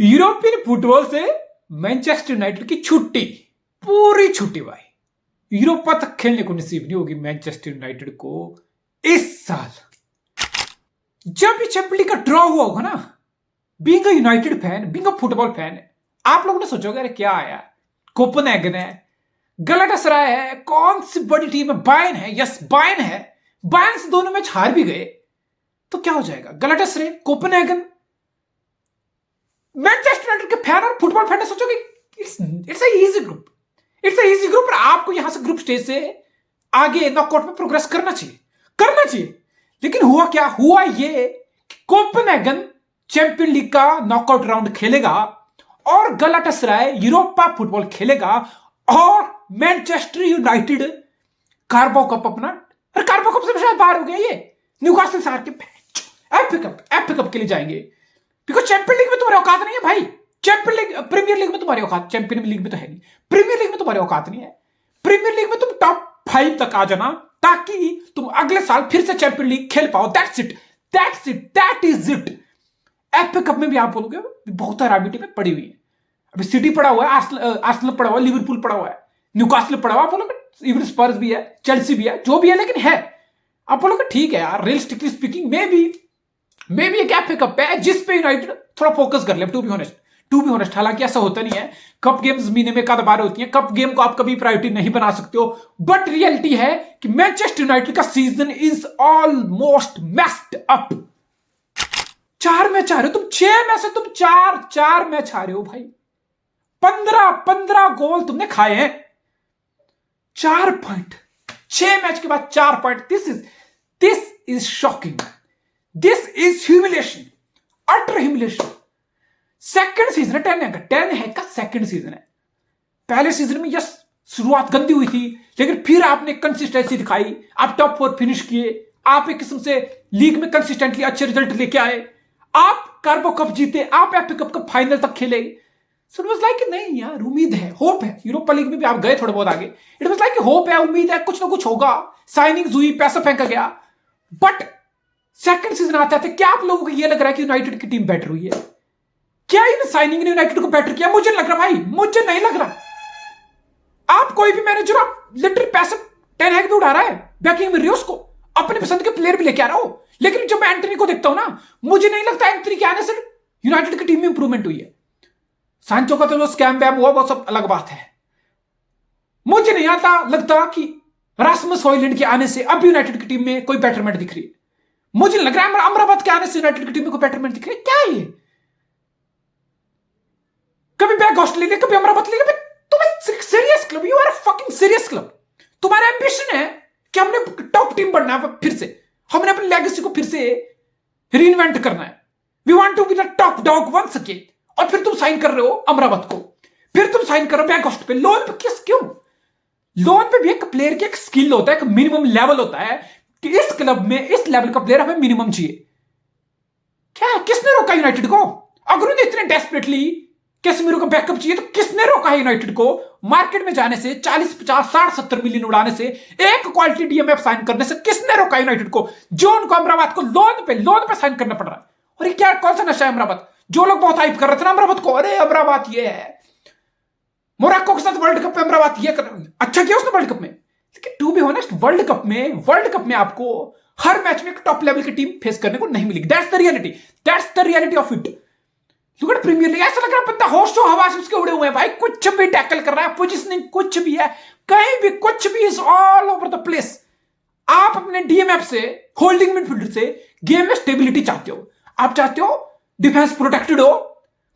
European football से Manchester United की छुट्टी, पूरी छुट्टी भाई। यूरोपा तक खेलने को नसीब नहीं होगी मैनचेस्टर यूनाइटेड को इस साल। जब ये चैंपियंस लीग का ड्रॉ हुआ होगा ना, being a United fan, being a football fan, आप लोगों ने सोचोगे अरे क्या आया, कोपेनहेगन है, गलाटासराय है, कौन सी बड़ी टीम है, बायर्न है, यस बायर्न है, बायर्न से दोनों मैच हार भी गए तो क्या हो जाएगा। गलाटासराय, कोपेनहेगन, मैनचेस्टर यूनाइटेड के फैन और फुटबॉल फैन सोचोगे it's easy group, it's easy group. और आपको यहां से ग्रुप स्टेज से आगे नॉकआउट में प्रोग्रेस करना चाहिए। लेकिन हुआ क्या, हुआ ये कि कोपेनहेगन चैंपियन लीग का नॉकआउट राउंड खेलेगा और गलाटासराय यूरोपा फुटबॉल खेलेगा और मैनचेस्टर यूनाइटेड कार्बो कप अपना, अरे कार्बो कप से शायद बाहर हो गया ये, न्यूकासल से हार के एफ कप के लिए जाएंगे। बिकॉज चैंपियन लीग में तुम्हारी औकात नहीं है भाई। चैंपियन लीग, प्रीमियर लीग में तुम्हारी औकात, चैंपियन लीग में तो है नहीं, प्रीमियर लीग में तुम्हारी औकात नहीं है। प्रीमियर लीग में तुम टॉप 5 तक आ जाना ताकि तुम अगले साल फिर से चैंपियन लीग खेल पाओ। That is it. F cup में भी आप बोलोगे बहुत आरामी टीमें पड़ी हुई है। अभी सिटी पड़ा हुआ है, आर्सेनल पड़ा हुआ है, लिवरपूल पड़ा हुआ है, न्यूकासल पड़ा हुआ है, आप बोलोगे इवन स्पर्स भी है, चेल्सी भी है, जो भी है, लेकिन है। आप बोलोगे ठीक है यार, रियलिस्टिकली स्पीकिंग मे बी एक एफ कप है जिस पे यूनाइटेड थोड़ा फोकस कर ले। टू बी ऑनेस्ट, हालांकि ऐसा होता नहीं है, कप गेम्स महीने में कई बार होती हैं, कप गेम को आप कभी प्रायोरिटी नहीं बना सकते हो। बट रियलिटी है कि मैनचेस्टर यूनाइटेड का season is almost messed up. 4 match आ रहे हो तुम, 6 में से तुम 4 मैच आ रहे हो भाई। 15 गोल तुमने खाए हैं, 4 पॉइंट, 6 मैच के बाद 4 point. This is shocking, this is humiliation, utter humiliation. Second season है, 10 है का सेकंड सीजन है। पहले सीजन में यस शुरुआत गंदी हुई थी, लेकिन फिर आपने कंसिस्टेंसी दिखाई, आप टॉप 4 फिनिश किए, आप एक किस्म से लीग में कंसिस्टेंटली अच्छे रिजल्ट लेके आए, आप कार्बो कप जीते, आप एफ कप का फाइनल तक खेले। सो इट वाज लाइक नहीं यार, उम्मीद है, होप है। यूरोपा लीग में भी आप गए थोड़े बहुत आगे, इट वाज लाइक होप है, उम्मीद है, कुछ ना कुछ होगा। साइनिंग्स हुई, पैसा फेंका गया। बट सेकंड सीजन आता है, क्या आप लोगों को यह लग रहा है कि यूनाइटेड की टीम बेटर हुई है? क्या इन साइनिंग ने यूनाइटेड को बेटर किया? मुझे लग रहा भाई, मुझे नहीं लग रहा। आप कोई भी मैनेजर, आप लिटरली पैसे टेन हैग भी उड़ा रहा है, बैकिंग में रियोस को, अपने पसंद के प्लेयर भी लेके आ रहा हो, लेकिन जब मैं एंटनी को देखता हूं ना, मुझे नहीं लगता एंटनी के आने से यूनाइटेड की टीम में इंप्रूवमेंट हुई है। सांचो का तो जो स्कैम बैम हुआ वो सब अलग बात है। मुझे नहीं आता लगता कि रास्मस हॉयलैंड के आने से अब यूनाइटेड की टीम में कोई बेटरमेंट दिख रही है। मुझे लग रहा है अमराबाद के आने से यूनाइटेड की टीम में कोई बेटरमेंट दिख रही है। क्या है ये? कभी बैक ऑस्ट्रेलिया, कभी अमराबाद ले गए। तुम serious club, you are a fucking serious club. तुम्हारा एम्बिशन है कि हमने टॉप टीम बनना है, फिर से हमने अपनी लेगेसी को फिर से रीइन्वेंट करना है। We want to be the top dog once again. और फिर तुम साइन कर रहे हो अमराबाद को, फिर तुम साइन कर रहे हो बैक ऑस्ट पे, लोन पे। क्यों? लोन पे भी एक प्लेयर की एक स्किल होता है, एक मिनिमम लेवल होता है कि इस क्लब में इस लेवल का प्लेयर हमें मिनिमम चाहिए। क्या किसने रोका यूनाइटेड को? अगर उन्हें इतने डेस्परेटली कैसेमीरो का बैकअप चाहिए तो किसने रोका है यूनाइटेड को मार्केट में जाने से, 40, 50, 60, 70 मिलियन उड़ाने से, एक क्वालिटी डीएमएफ साइन करने से? किसने रोका यूनाइटेड को? जो उनको अमराबाद को लोन पे साइन करना पड़ रहा है। और ये क्या, कौन सा नशा है अमराबाद? जो लोग बहुत हाइप कर रहे थे ना अमराबाद को, अरे अमराबाद ये है, मोरक्को के साथ वर्ल्ड कप में अमराबाद ये कर, अच्छा किया उसने वर्ल्ड कप में। लेकिन to be honest, World Cup में आपको हर मैच में एक टॉप लेवल की टीम फेस करने को नहीं मिलेगी। That's the reality of it. Premier League ऐसा लग रहा है बंदा होशो हवास उसके उड़े हुए हैं भाई, कुछ भी टैकल कर रहा है, पोजीशनिंग कुछ भी है, कहीं भी कुछ भी, is all over the place. आप अपने डीएमएफ से, होल्डिंग मिडफील्डर से गेम में स्टेबिलिटी चाहते हो, आप चाहते हो डिफेंस प्रोटेक्टेड हो,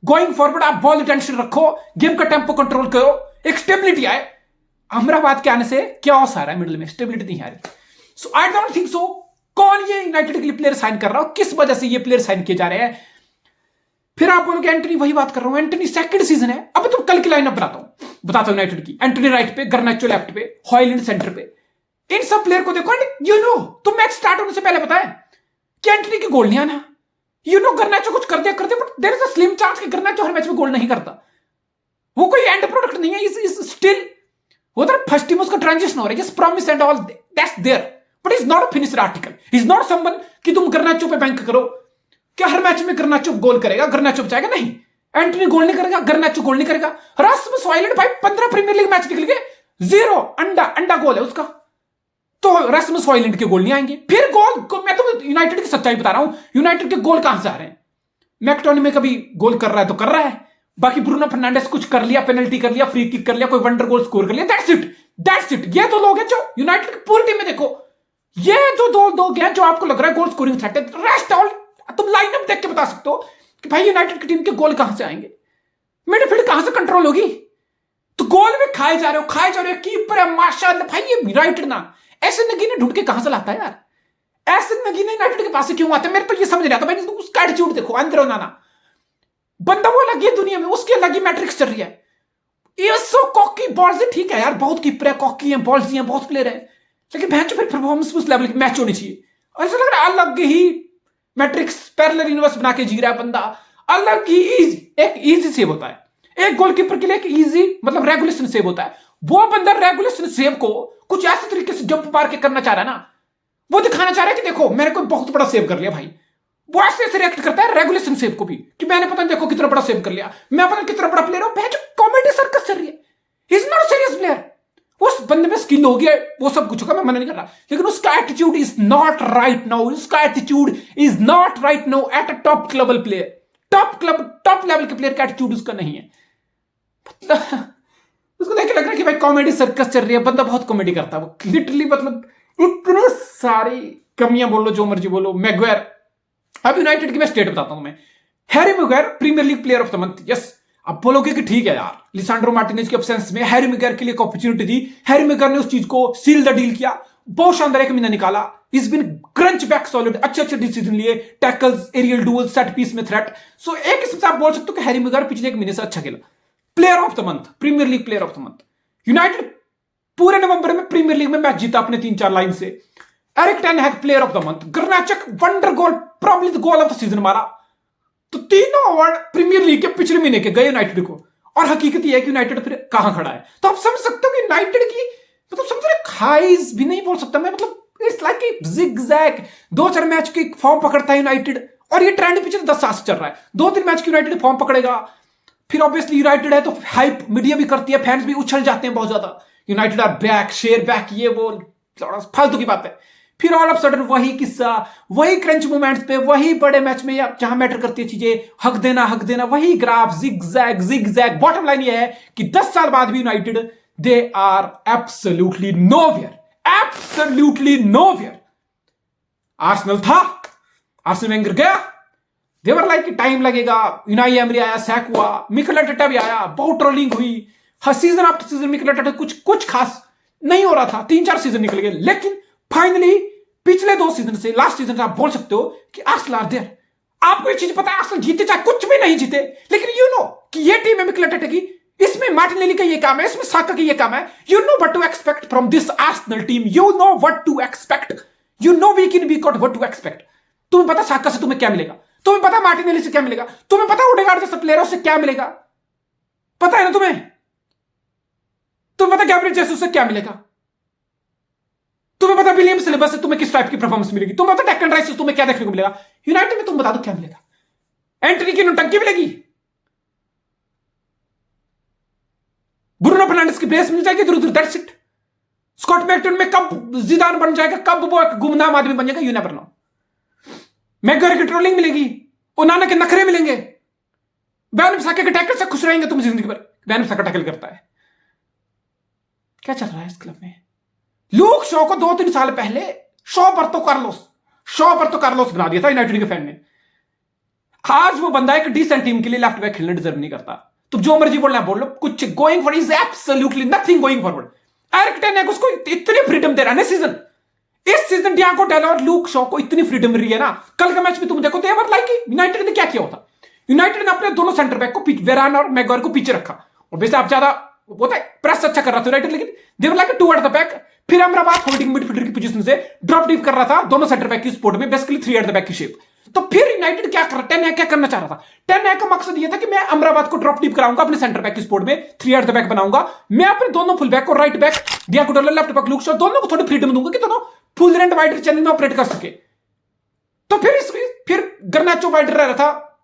गोइंग फॉरवर्ड आप बॉल टेंशन रखो, गेम का टेम्पो कंट्रोल करो, एक स्टेबिलिटी आए। अमराबाद के आने से क्या हो रहा है, मिडिल में स्टेबिलिटी नहीं आ रही। सो आई डोंट थिंक सो। कौन ये यूनाइटेड के लिए प्लेयर साइन कर रहा हो, किस वजह से ये प्लेयर साइन किए जा रहे हैं? फिर आप बोलोगे एंटनी, वही बात कर रहा हूं, एंटनी सेकंड सीजन है। अब तुम कल की लाइनअप बताता हूं यूनाइटेड की। एंटनी राइट पे, गर्नाचो लेफ्ट पे, हॉयलैंड सेंटर पे। इन सब प्लेयर को देखो, यू नो तुम मैच स्टार्ट होने से पहले पता है कि एंटनी की गोल नहीं आना। यू नो गर्नाचो कुछ कर दिया करते, but there is a slim chance कि गर्नाचो हर मैच में गोल नहीं करता। वो कोई एंड प्रोडक्ट नहीं है, इज स्टिल उधर फर्स्ट टीम उसका ट्रांजिशन हो रहा है, just promise and all that's there, but is not a finished article. Is not someone कि तुम गर्नाचो पे बैंक करो कि हर मैच में गर्नाचो गोल करेगा, गर्नाचो बचाएगा। नहीं, एंटनी गोल नहीं करेगा, गर्नाचो गोल नहीं करेगा, रास्मस हॉयलैंड भाई 15 प्रीमियर लीग मैच निकल गए, 0 अंडा अंडा गोल है उसका, तो रास्मस हॉयलैंड के गोल नहीं आएंगे। फिर गोल मैं तो यूनाइटेड की सच्चाई बता रहा हूं, यूनाइटेड के गोल कहां से आ रहे हैं? मैकटोनी में कभी गोल कर रहा है तो कर रहा है, बाकी ब्रूनो फर्नांडिस कुछ कर लिया, पेनल्टी कर लिया, फ्री किक कर लिया, कोई वंडर गोल स्कोर कर लिया, दैट्स इट। ये तो लोग हैं जो यूनाइटेड की पूरी टीम में देखो, ये जो दो लोग हैं जो आपको लग रहा है गोल स्कोरिंग थ्रेट है, रेस्ट ऑल तुम लाइनअप देख के बता सकते हो कि भाई यूनाइटेड की टीम के गोल कहां से आएंगे, मिडफील्ड कहां से कंट्रोल होगी। तो गोल में खाए जा रहे हो, कीपर है माशाल्लाह भाई, ये यूनाइटेड ना ऐसे नगीने ढूंढ के कहां से लाता है यार, ऐसे नगीने यूनाइटेड के पास से क्यों आते हैं, मेरे तो ये समझ नहीं आता भाई। उसका एटीट्यूड देखो, अंदर नाना बंदा वो अलग ही दुनिया में, उसकी अलग ही मैट्रिक्स चल रही है। ये सो कॉकी बॉल्स है, ठीक है यार, बहुत कीपर है, कॉकी है, बॉल्स हैं, बहुत प्लेयर है, लेकिन भैंस फिर परफॉर्मेंस उस लेवल की मैच होनी चाहिए। ऐसा लग रहा है अलग ही मैट्रिक्स पैरेलल यूनिवर्स बना के जी रहा है बंदा, अलग ही इजी, एक इजी सेव होता है एक गोलकीपर के लिए, एक इजी मतलब रेगुलेशन सेव होता है। वो बंदा रेगुलेशन सेव को कुछ ऐसे तरीके से जंप मार के करना चाह रहा है ना, वो दिखाना चाह रहा है कि देखो मैंने कोई बहुत बड़ा सेव कर लिया भाई। वो ऐसे ऐसे रिएक्ट करता है रेगुलेशन सेव को भी कि मैंने पता नहीं देखो कितना बड़ा सेव कर लिया, मैं पता नहीं कितना बड़ा प्लेयर हूं, जो कॉमेडी सर्कस चल रही है। He is not serious player, उस बंदे में स्किल होगी, वो सब कुछ होगा, मैं मना नहीं कर रहा, लेकिन उसका attitude is not right now, उसका attitude is not right now at a top level player, top level के प्लेयर का एटीट्यूड उसका नहीं है। मतलब उसको देख के लग रहा है कि भाई कॉमेडी सर्कस चल रही है, बंदा बहुत कॉमेडी करता है वो लिटरली, मतलब इतने सारी कमियां बोलो जो मर्जी बोलो। मैगवायर, अब यूनाइटेड की मैं स्टेट बताता हूं, मैं Harry Maguire Premier League player of the month, yes. अब बोलोगे कि ठीक है यार, लिसांड्रो मार्टिनेज के एब्सेंस में हैरी मैगवायर के लिए एक अपॉर्चुनिटी दी, हैरी मैगवायर ने उस चीज को सील द डील किया, बहुत शानदार एक महीना निकाला, is been crunch back solid, अच्छे डिसीजन लिए, tackles, aerial duel, set piece में थ्रेट। सो एक किस्म से आप बोल सकते हो कि हैरी मैगवायर पिछले एक महीने से अच्छा खेला, player of the month, Premier League player of the month. United पूरे नवंबर में प्रीमियर लीग में मैच जीता अपने 3-4 लाइन से। Erik ten Hag player of the month, गर्नाचक wonder goal, probably the goal of the season मारा। तो तीनों अवार्ड प्रीमियर लीग के पिछले महीने के गए यूनाइटेड को, और हकीकत यह है कि यूनाइटेड फिर कहां खड़ा है। तो आप समझ सकते हो कि यूनाइटेड की मतलब समझ रहे, हाइज भी नहीं बोल सकता मैं, मतलब it's like a zigzag, 2-4 match की फॉर्म पकड़ता है यूनाइटेड, और ये ट्रेंड पिछले 10 साल से चल रहा है। 2-3 मैच की यूनाइटेड फॉर्म पकड़ेगा, फिर ऑब्वियसली यूनाइटेड है तो हाइप मीडिया भी करती है, फैंस भी उछल जाते हैं बहुत ज्यादा, United are back, share back, ये वो फालतू की बात है। फिर ऑल ऑफ सडन वही किस्सा, वही क्रंच मोमेंट्स पे, वही बड़े मैच में जहां मैटर करती है चीजें, हक देना, वही ग्राफ, जिगजैग। बॉटम लाइन ये है कि 10 साल बाद भी United they are absolutely nowhere. Arsenal था, आर्सेनल वेंगर गया, देवर लाइक टाइम लगेगा, यूनाई एमरी आया, सैक हुआ, मिकेल आर्टेटा भी आया, बहुत ट्रोलिंग हुई, हर season after season Mikel Arteta कुछ खास नहीं हो रहा था, 3-4 सीजन निकल गए, लेकिन फाइनली पिछले 2 सीजन से, लास्ट सीजन से आप बोल सकते हो कि आर्सेनल आर देयर। आपको ये चीज पता है, आर्सेनल जीते चाहे कुछ भी नहीं जीते, लेकिन यू नो कि ये टीम है मिकेल आर्टेटा की, इसमें मार्टिनेली का ये काम है, इसमें साका का ये काम है, you know what to expect from this Arsenal team, you know what to expect, you know week in week out what to expect. तुम्हें पता साका से तुम्हें क्या मिलेगा, तुम्हें पता मार्टिनेली से क्या मिलेगा, तुम्हें पता ओडेगार्ड जैसे प्लेयरों से क्या मिलेगा, पता है ना तुम्हें पता गैब्रियल जेसस से क्या मिलेगा, तुम्हें पता विलियम सिलेबस से तुम्हें किस टाइप की परफॉर्मेंस मिलेगी, तुम्हें पता डेक्कन राइस से तुम्हें क्या देखने को मिलेगा। यूनाइटेड में तुम बता दो क्या मिलेगा, एंटनी की नौटंकी मिलेगी, ब्रूनो फर्नांडिस की ब्रेस मिल जाएगी इधर उधर, दैट्स इट। स्कॉट मैकटोमिने में कब जिदान बन जाएगा, कब वो एक गुमनाम आदमी बन जाएगा, यू नेवर नो। मैगवायर की ट्रोलिंग मिलेगी, ओनाना के नखरे मिलेंगे, बैन साके के टैकल से खुश रहेंगे तुम जिंदगी भर, बैन साका टैकल करता है। क्या चल रहा है इस क्लब में? लूक शॉ को 2-3 साल पहले शॉबर्तो कार्लोस बना दिया था यूनाइटेड के फैन ने। आज वो बंदा एक डिसेंट टीम के लिए लेफ्ट बैक खेलना डिजर्व नहीं करता। तुम जो मर्जी बोलना बोल लो, कुछ going for is absolutely nothing going forward. Erik ten Hag उसको इतनी फ्रीडम दे रहा है इस सीजन डियागो डालो और लूक शॉ को इतनी फ्रीडम मिल रही है ना। कल का मैच में तुम देखो तो एवर लाइक यूनाइटेड ने क्या किया होता, यूनाइटेड ने अपने दोनों सेंटर बैक को वेरान और मैगवायर को पीछे रखा, और वैसे आप ज्यादा होता है प्रेस अच्छा कर रहा था यूनाइटेड, लेकिन they were like two at the back. फिर अमराबाद होल्डिंग मिडफील्डर की पोजीशन से ड्रॉप डीप कर रहा था दोनों सेंटर बैक की स्पोर्ट में, बेसिकली 3 एट द बैक की शेप। तो फिर यूनाइटेड क्या कर, टेन क्या करना चाह रहा था, टेन का मकसद यह था कि मैं अमराबाद को ड्रॉप डीप कराऊंगा अपने सेंटर बैक की स्पोर्ट में, 3 एट द बैक बनाऊंगा, मैं अपने दोनों फुल बैक को राइट बैक डियागो डालो, लेफ्ट बैक लूक शॉ, दोनों को थोड़ी फ्रीडम दूंगा कि दोनों फुल एंड वाइडर चैनल में ऑपरेट कर सके। तो फिर गर्नाचो वाइडर रह रहा था,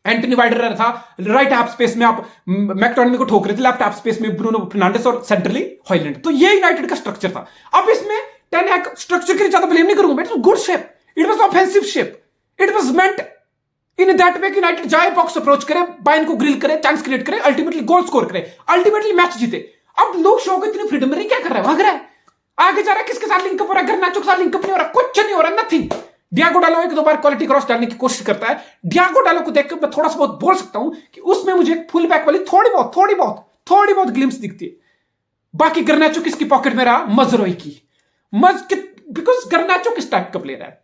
एंटनी वाइडर था राइट हाफ स्पेस में, आप मैकटोमिनी को ठोक रहे थे लेफ्ट हाफ स्पेस में ब्रूनो फर्नांडिस और सेंट्रली हॉयलैंड। तो ये यूनाइटेड का स्ट्रक्चर था। अब इसमें टेन हैग स्ट्रक्चर के लिए ज्यादा ब्लेम नहीं करूंगा, it was good shape, it was offensive shape, it was meant in that way कि यूनाइटेड जाए, बॉक्स अप्रोच करे, बायर्न को ग्रिल करे, चांस क्रिएट करे, अल्टीमेटली गोल स्कोर करे, अल्टीमेटली मैच जीते। अब लुक शॉ को इतनी फ्रीडम में क्या कर रहा है, भाग रहा है, आगे जा रहा है, किसके साथ लिंकअप हो रहा है, गर्नाचो के साथ लिंकअप नहीं हो रहा, कुछ नहीं हो रहा, नथिंग। डियागो डालो एक दो बार क्वालिटी क्रॉस डालने की कोशिश करता है। डियागो डालो को देखकर मैं थोड़ा सा बहुत बोल सकता हूं कि उसमें मुझे फुल बैक वाली थोड़ी बहुत ग्लिम्स दिखती है। बाकी गर्नाचो किसकी पॉकेट में रहा, मजरोई की, बिकॉज गर्नाचो किस टाइप का प्लेयर है,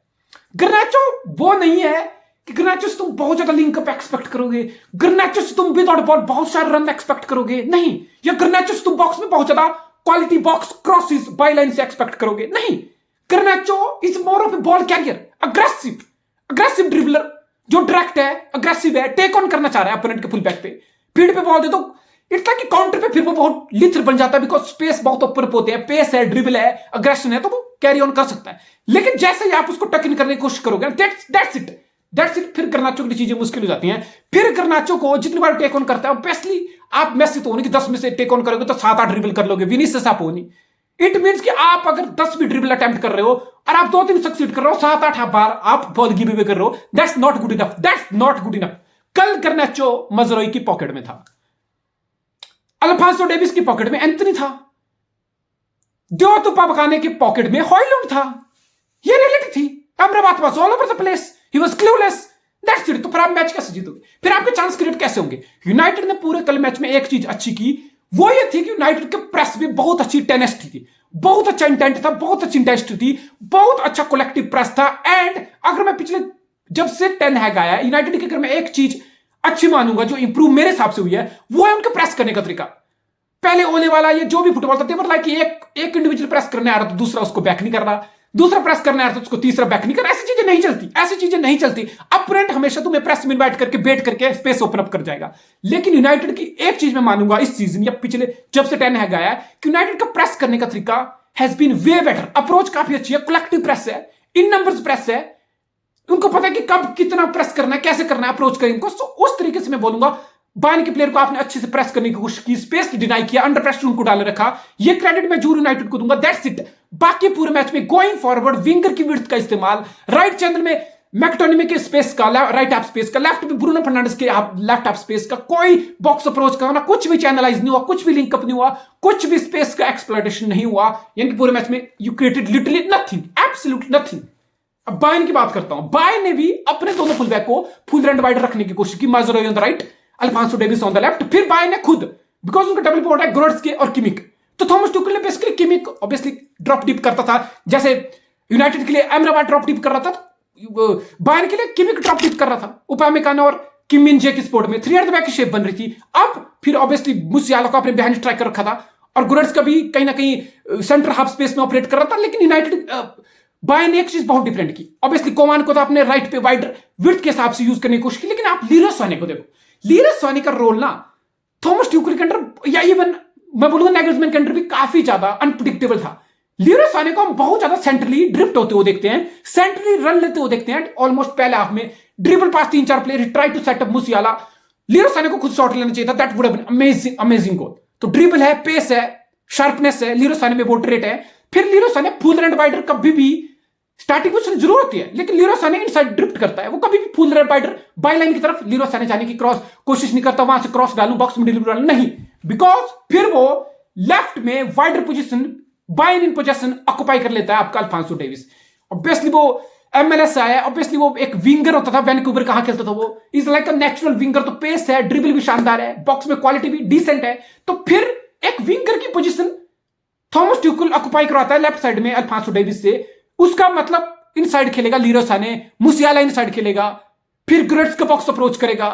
गर्नाचो वो नहीं है कि गर्नाचो से तुम बहुत ज्यादा लिंकअप एक्सपेक्ट करोगे, गर्नाचो से तुम विदाउट बॉल बहुत सारे रन एक्सपेक्ट करोगे, नहीं, या गर्नाचो से तुम बॉक्स में बहुत ज्यादा quality box crosses byline से एक्सपेक्ट करोगे, नहीं। Garnacho is more of a ball carrier, aggressive dribbler जो डायरेक्ट है, अग्रेसिव है, टेक ऑन करना चाह रहा है अपोनेंट के फुल बैक पे, फील्ड पे बॉल दे तो इट्स लाइक कि काउंटर पे फिर वो बहुत लिथर बन जाता है, बिकॉज स्पेस बहुत ऊपर होते हैं, पेस है, ड्रिबल है, अग्रेशन है, तो वो कैरी ऑन कर सकता है। लेकिन जैसे ही आप उसको टक इन करने की कोशिश करोगे, दैट्स इट, फिर गर्नाचो की चीजें मुश्किल हो जाती हैं। फिर गर्नाचो को जितनी बार टेक ऑन करता है, ऑब्वियसली आप मेसी तो होने की 10 में से टेक ऑन करोगे तो 7-8 ड्रिबल कर लोगे, विनीसियस आप होनी। इट मींस कि आप अगर 10 भी ड्रिबल अटेम्प्ट कर रहे हो और आप 2-3 सक्सीड कर रहे हो, 7-8 बार आप बॉल गिव अवे कर रहे हो, दैट्स नॉट गुड इनफ। कल गर्नाचो मजरोई की पॉकेट में था, अल्फांसो डेविस की पॉकेट में एंथनी था, दियोतुपा बकाने की पॉकेट में हॉयलैंड था। ये रियलिटी थी। Amrabad was all over the place, he was clueless, that's it. तो फिर आप मैच कैसे जीतोगे, फिर आपके चांस क्रिएट कैसे होंगे। यूनाइटेड ने पूरे कल मैच में एक चीज अच्छी की, वो ये थी कि यूनाइटेड के प्रेस में बहुत अच्छी टेनेसिटी थी, बहुत अच्छा इंटेंट था, बहुत अच्छी इंटेंसिटी थी, बहुत अच्छा कलेक्टिव प्रेस था। एंड अगर मैं पिछले जब से टेन हैग आया यूनाइटेड के, अगर मैं एक चीज अच्छी मानूंगा जो इंप्रूव मेरे हिसाब से हुई है, वो है उनके प्रेस करने का तरीका। पहले ओले वाला ये जो भी फुटबॉल था, मतलब लाइक एक इंडिविजुअल प्रेस करने आ रहा था, दूसरा उसको बैक नहीं कर रहा, दूसरा प्रेस करने आ रहा था, उसको तीसरा बैक नहीं कर रहा। ऐसी चीजें नहीं चलती। अपोनेंट हमेशा तुम्हें प्रेस में इनवाइट करके बेट करके स्पेस ओपन अप कर जाएगा। लेकिन यूनाइटेड की एक चीज मैं मानूंगा इस सीजन या पिछले जब से टेन हैग आया कि यूनाइटेड का प्रेस करने का तरीका has been way better. Approach काफी अच्छी है, कलेक्टिव प्रेस है, इन नंबर्स प्रेस है, उनको पता है कि कब कितना प्रेस करना है, कैसे करना है, अप्रोच करेंगे उनको। तो उस तरीके से मैं बोलूंगा बायर्न के प्लेयर को आपने अच्छे से प्रेस करने की कोशिश की, स्पेस डिनाई किया, अंडर प्रेशर उनको डाल रखा, ये क्रेडिट मैं जरूर यूनाइटेड को दूंगा, दैट्स इट। बाकी पूरे मैच में गोइंग फॉरवर्ड विंगर की विड्थ का इस्तेमाल, राइट चैनल में मैकटोमिनी के स्पेस का, राइट हाफ स्पेस का, लेफ्ट में ब्रूनो फर्नांडिस के लेफ्ट हाफ स्पेस का, कोई बॉक्स अप्रोच का ना, कुछ भी चैनलाइज नहीं हुआ, कुछ भी लिंकअप नहीं हुआ, कुछ भी स्पेस का एक्सप्लॉइटेशन नहीं हुआ। यानी कि पूरे मैच में you created literally nothing, absolutely nothing. अब बायर्न की बात करता हूं, बायर्न ने भी अपने दोनों फुल बैक को फुल एंड वाइड रखने की कोशिश की, Mazraoui on the right, Alphonso Davies on the left. फिर बायर्न ने खुद, बिकॉज उनका डबल बोर्ड है गोरेट्स्की और किमिक, तो थॉमस टुकल ने basically Kimmich obviously drop deep करता था, जैसे यूनाइटेड के लिए एमराबाद ड्रॉप डीप कर रहा था, बायर्न के लिए किमिक ड्रॉप डीप कर रहा था, उपामेकानो और किम मिन जे की स्पोर्ट में 3 एट द बैक की शेप बन रही थी। अब फिर ऑब्वियसली मुसियाला को अपने बिहाइंड स्ट्राइकर रखा था और गोरेट्स का भी कहीं ना कहीं सेंटर हाफ स्पेस में ऑपरेट कर रहा था। लेकिन यूनाइटेड बायर्न ने एक चीज बहुत डिफरेंट की, ऑब्वियसली कोमान को तो अपने राइट पे वाइड विड्थ के हिसाब से यूज करने की कोशिश की, लेकिन आप लीरोय साने को देखो, लीरोय साने का रोल ना थॉमस ट्यूकल के अंदर या इवन मैं बोलूंगा नैगल्समैन के अंदर भी काफी ज्यादा अनप्रिडिक्टेबल था। लीरोय साने को हम बहुत ज्यादा सेंट्रली ड्रिफ्ट होते हुए देखते हैं, सेंट्रली रन लेते हुए देखते हैं। ऑलमोस्ट पहले हाफ में dribble pass 3-4 player try to set up Musiala, Leroy Sane को खुद शॉट लेना चाहिए था, that would have been amazing goal. तो ड्रिबल है, पेस है, शार्पनेस है, लीरोय साने में वो ट्रेट है। फिर लीरोय साने फुल एंड वाइडर कभी भी स्टार्टिंग पोजीशन जरूर होती है, लेकिन लीरोय साने इनसाइड ड्रिफ्ट करता है, वो कभी भी फुल वाइडर बाई लाइन की तरफ लीरोय साने जाने की क्रॉस कोशिश नहीं करता, वहां से क्रॉस डालूं बॉक्स में डिलीवर डालूं, नहीं, बिकॉज फिर वो लेफ्ट में वाइडर पोजीशन बाइन इन पोजीशन ऑक्युपाई कर लेता है आपका अल्फांसो डेविस। ऑब्वियसली वो MLS आया, ऑब्वियसली वो एक विंगर होता था, वैनकूवर कहां खेलता था, वो is like a natural winger, तो पेस है, ड्रिबल भी शानदार है, बॉक्स में क्वालिटी भी डिसेंट है। तो फिर एक विंगर की पोजीशन थॉमस ट्यूकल ऑक्युपाई करवाता है लेफ्ट साइड में अल्फांसो डेविस से, उसका मतलब इनसाइड खेलेगा लीरोय साने, मुसियाला इनसाइड खेलेगा, फिर ग्रेट्स का बॉक्स अप्रोच करेगा,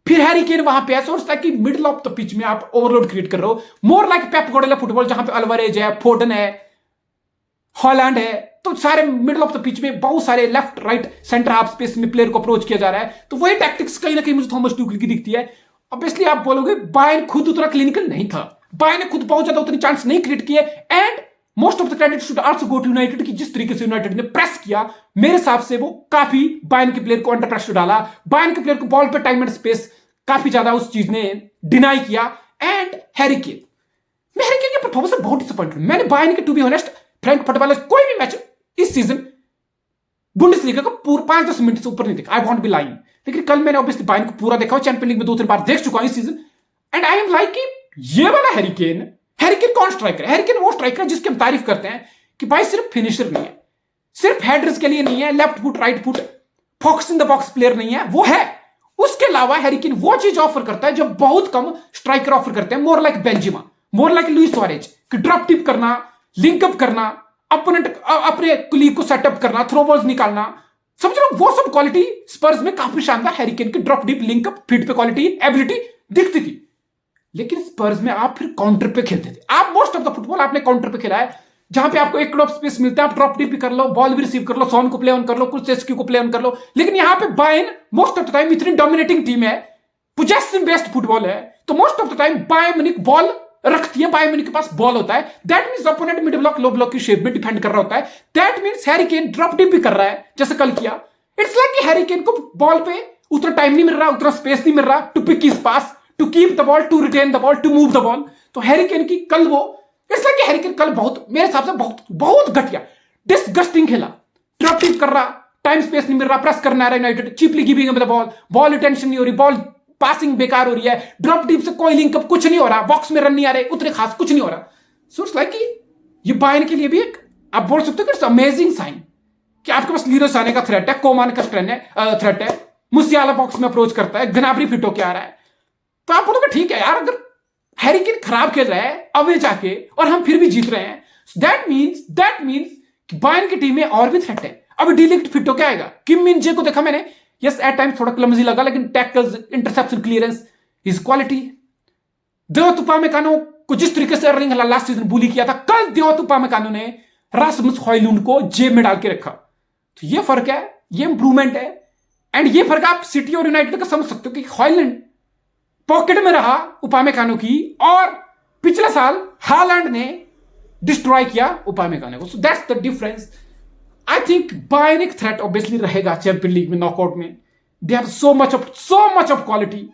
फिर हैरी केन वहां पे है। सोचता है कि मिडिल ऑफ द पिच में आप ओवरलोड क्रिएट कर रहे हो, more like Pep Guardiola football, जहां पे अल्वारेज है, फोर्डन है, हॉलैंड है, तो सारे मिडिल ऑफ द पिच में बहुत सारे left right centre half space में प्लेयर को अप्रोच किया जा रहा है। तो वही टैक्टिक्स कहीं ना कहीं मुझे थॉमस ट्यूकल की दिखती है। ऑब्वियसली आप बोलोगे बायर्न खुद उतना क्लिनिकल नहीं था, बायर्न ने खुद बहुत ज्यादा उतनी चांस नहीं क्रिएट किए, and most of the credit should also go to United कि जिस तरीके से यूनाइटेड ने प्रेस किया, मेरे हिसाब से वो काफी बायर्न के प्लेयर को अंडर प्रेशर डाला, बायर्न के प्लेयर को बॉल पे टाइम एंड स्पेस काफी ज्यादा उस चीज ने डिनाई किया। एंड हैरी केन, मैं हैरी केन की परफॉर्मेंस से बहुत डिसअपॉइंटेड। मैंने बायर्न के to be honest frank football कोई भी मैच इस सीजन बुंडेसलीगा का पूरा 5-10 मिनट से ऊपर नहीं देखा, आई वॉन्ट बी लाइंग। लेकिन कल मैंने ऑब्वियसली बायर्न को पूरा देखा, चैंपियन लीग में 2-3 बार देख चुका हूं इस season. And I am like ये वाला हैरी केन कौन स्ट्राइकर है? हैरी केन वो स्ट्राइकर है जिसकी हम तारीफ करते हैं कि भाई सिर्फ फिनिशर नहीं है, सिर्फ हेडर्स के लिए नहीं है, left foot right foot focus in the box player नहीं है, वो है। उसके अलावा हैरी केन वो चीज ऑफर करता है जो बहुत कम स्ट्राइकर ऑफर करते हैं, more like Benzema, more like Luis Suarez, कि ड्रॉप टिप करना, लिंकअप करना, अपने कुलीग को सेटअप करना, थ्रो बॉल्स निकालना, समझ लो वो सब क्वालिटी स्पर्स में काफी शानदार हैरी केन की ड्रॉप डिप, लिंकअप, फीड पे क्वालिटी, एबिलिटी दिखती थी। लेकिन स्पर्स में आप फिर काउंटर पे खेलते थे। आप मोस्ट ऑफ द फुटबॉल आपने काउंटर पे खेला है, जहां पे आपको एक क्रॉप स्पेस मिलता है, आप ड्रॉप डिप भी कर लो, बॉल भी रिसीव कर लो, सोन को प्ले ऑन कर लो, कुलसेस्की को प्ले ऑन कर लो। लेकिन यहां पे Bayern most of the time इतनी डोमिनेटिंग टीम है, पोजेसिव बेस्ड फुटबॉल है, तो most of the time Bayern Munich ball रखती है, बायर्न म्यूनिख के पास बॉल होता है। That means opponent mid block low block की शेप में डिफेंड कर रहा होता है। That means Harry Kane drop deep भी कर रहा है जैसे कल किया। इट्स लाइक हैरी केन को बॉल पे उतना टाइम नहीं मिल रहा, उतना स्पेस नहीं मिल रहा to pick his pass, to keep the ball, to retain the ball, to move the ball. तो हैरी केन की कल वो, इट्स लाइक हैरी केन कल बहुत मेरे हिसाब से बहुत घटिया, डिस्गस्टिंग खेला। ड्रॉप डिप कर रहा, टाइम स्पेस नहीं मिल रहा, प्रेस करना आ रहा United, cheaply giving the ball, ball retention नहीं हो रही, बॉल पासिंग बेकार हो रही है, ड्रॉप डिप से कोई लिंकअप कुछ नहीं हो रहा, बॉक्स में रन नहीं आ रहे उतने खास, कुछ नहीं हो रहा। सो इट्स लाइक ये बायर्न के लिए भी एक आप बोल सकते हो कि इट्स अमेजिंग साइन कि आपके पास लीरो साने का थ्रेट है, कोमान का थ्रेट है, मुसियाला बॉक्स में अप्रोच करता है, ग्नाब्री फिट होके आ रहा है। तो आप बोलोगे ठीक है यार, अगर हैरी केन खराब खेल रहा है अवे जाके और हम फिर भी जीत रहे हैं, दैट मींस बायर्न की टीम में और भी थ्रेट है। अभी डी लिस्ट फिट होके आएगा। किम मिन जे को देखा मैंने, यस एट टाइम थोड़ा क्लमजी लगा, लेकिन tackles, interception, clearance, his quality. Dayot Upamecano को जिस तरीके से Erling Haaland last season bully किया था, कल दियोत उपामेकानो ने रासमस हॉयलुंड को जेब में डाल के रखा। तो ये फर्क है, ये इंप्रूवमेंट है। एंड ये फर्क आप सिटी और यूनाइटेड का समझ सकते हो कि हॉयलैंड पॉकेट में रहा उपामेकानो की, और पिछले साल हालैंड ने डिस्ट्रॉय किया उपामेकानो को। So that's the difference. I think Bayern एक थ्रेट ऑब्वियसली रहेगा चैंपियन लीग में, नॉकआउट में। They have so much of quality,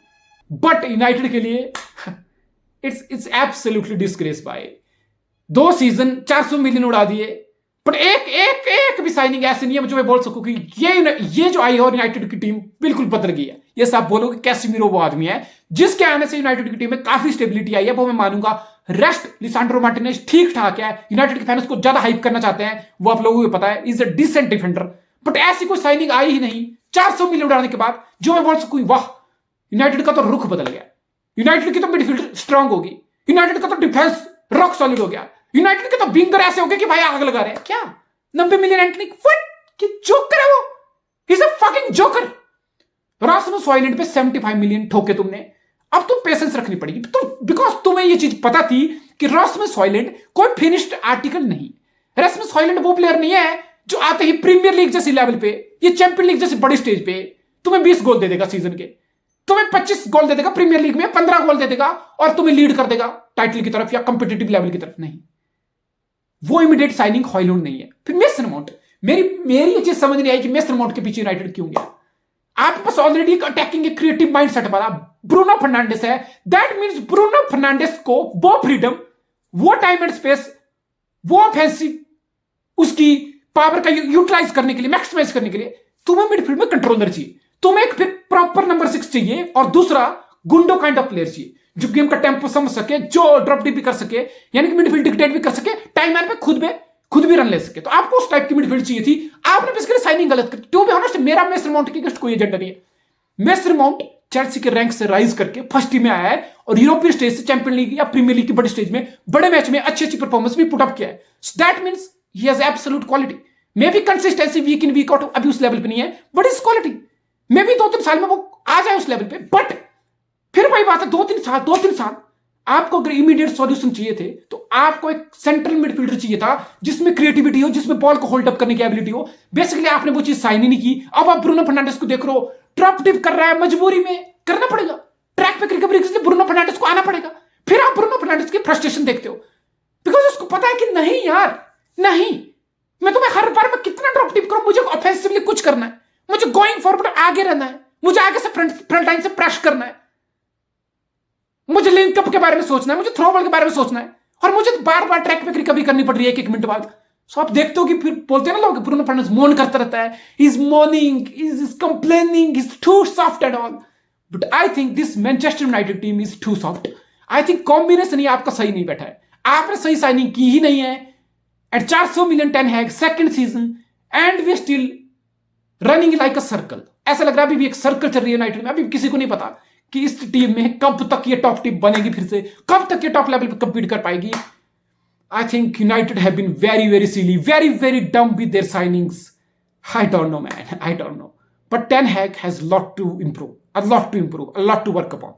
but United के लिए it's absolutely disgrace. By 2 season 400 million उड़ा दिए, पर एक भी साइनिंग ऐसे नहीं है जो मैं बोल सकूं कि ये जो आई है और यूनाइटेड की टीम बिल्कुल बदल गई है। ये सब बोलोगे कैसिमिरो वो आदमी है जिसके आने से यूनाइटेड की टीम में काफी स्टेबिलिटी आई है, वो मैं मानूंगा। रेस्ट लिसांड्रो मार्टिनेज ठीक ठाक है, यूनाइटेड के फैंस को ज्यादा हाइप करना चाहते हैं, वो आप लोगों को पता है, is a decent defender. But ऐसी कोई साइनिंग आई ही नहीं 400 मिलियन उड़ाने के बाद जो मैं बोल सकूं वाह, यूनाइटेड का तो रुख बदल गया, यूनाइटेड की तो मिडफील्ड स्ट्रांग होगी, यूनाइटेड का तो डिफेंस रॉक सॉलिड हो गया, यूनाइटेड के तो विंगर ऐसे हो गए कि भाई आग लगा रहे हैं। क्या 90 मिलियन एंटनी, व्हाट, कि जोकर है वो, he is a fucking joker. Rasmus Højlund पे 75 मिलियन ठोके तुमने, अब तुम पेशेंस रखनी पड़ेगी। तो बिकॉज तुम्हें ये चीज पता थी कि रासमस हॉयलैंड कोई फिनिश्ड आर्टिकल नहीं, रासमस हॉयलैंड वो प्लेयर नहीं है जो आते ही प्रीमियर लीग जैसी लेवल पे, ये चैंपियन लीग जैसी बड़ी स्टेज पे तुम्हें 20 गोल दे देगा सीजन के, तुम्हें 25 गोल दे देगा प्रीमियर लीग में, 15 गोल दे देगा और तुम्हें लीड कर देगा टाइटल की तरफ या कंपिटिटिव लेवल की तरफ। नहीं, वो इमीडिएट साइनिंग हॉयलैंड नहीं है। फिर मेसन माउंट, मेरी ये चीज समझ नहीं आई कि मेसन माउंट के पीछे यूनाइटेड क्यों गया। आपके पास ऑलरेडी एक अटैकिंग, एक क्रिएटिव माइंडसेट वाला ब्रूनो फर्नांडिस है। दैट मींस ब्रूनो फर्नांडिस को वो फ्रीडम, वो टाइम एंड स्पेस, वो ऑफेंसिव उसकी पावर का यूटिलाइज करने के लिए, मैक्सिमाइज करने के लिए तुम्हें मिडफील्ड में कंट्रोलर चाहिए, तुम्हें एक फिर प्रॉपर नंबर 6 चाहिए, और दूसरा गुंडो काइंड ऑफ प्लेयर चाहिए जो गेम का टेम्पो समझ सके, जो ड्रॉप डिप भी कर सके, यानी कि मिडफील्ड डिक्टेट भी कर सके, टाइम मैन पे खुद भी रन ले सके। तो आपको उस टाइप की मिडफील्ड चाहिए थी, आपने बेसिकली साइनिंग गलत की। टू बी ऑनेस्ट, मेरा मेसन माउंट की कोई एजेंडा नहीं है। मेसन माउंट चेल्सी के रैंक से राइज करके फर्स्ट टीम में आया है और यूरोपियन स्टेज से चैंपियन लीग या प्रीमियर लीग की बड़ी स्टेज में, बड़े मैच में अच्छी परफॉर्मेंस भी पुट अप किया है। That means he has absolute quality. Maybe consistency week in week out अभी उस लेवल पे नहीं है, बट इस क्वालिटी मे बी 2-3 साल में वो आ जाए उस लेवल पे। बट फिर वही बात है, 2-3 साल आपको अगर इमीडिएट सॉल्यूशन चाहिए थे तो आपको एक सेंट्रल मिडफील्डर चाहिए था जिसमें क्रिएटिविटी हो, जिसमें बॉल को होल्ड अप करने की एबिलिटी हो। बेसिकली आपने वो चीज साइन ही नहीं की। अब आप ब्रूनो फर्नांडिस को देख रहे हो, ड्रॉप डिप कर रहा है, मजबूरी में करना पड़ेगा, ट्रैक पे रिकवरी के लिए ब्रूनो फर्नांडिस को आना पड़ेगा। फिर आप ब्रूनो फर्नांडिस की फ्रस्ट्रेशन देखते हो, बिकॉज उसको पता है कि नहीं यार, नहीं, मैं तुम्हें हर बार में कितना ड्रॉप टिप करूं, मुझे ऑफेंसिवली कुछ करना है, मुझे गोइंग फॉरवर्ड आगे रहना है, मुझे आगे से फ्रंट लाइन से प्रेस करना है, मुझे लिंकअप के बारे में सोचना है, मुझे थ्रो बॉल के बारे में सोचना है, और मुझे बार बार ट्रैक पे रिकवरी करनी पड़ रही है 1-1 मिनट बाद। सो आप देखते हो कि फिर बोलते हैं ना लोग, ब्रूनो फर्नांडिस मोन करता रहता है, is moaning, is complaining, is too soft at all. But I think this Manchester United team is too soft. I think combination ही आपका सही नहीं बैठा है, आपने सही साइनिंग की ही नहीं है। At 400 million Ten Hag second season and we still running like a circle. ऐसा लग रहा है अभी भी एक सर्कल चल रही है यूनाइटेड में, अभी किसी को नहीं पता कि इस टीम में कब तक ये टॉप टीम बनेगी, फिर से कब तक ये टॉप लेवल पर कंपीट कर पाएगी। I think United have been very very silly, very very dumb with their signings. I don't know man, I don't know, but Ten Hag has lot to improve, a lot to improve, a lot to work upon.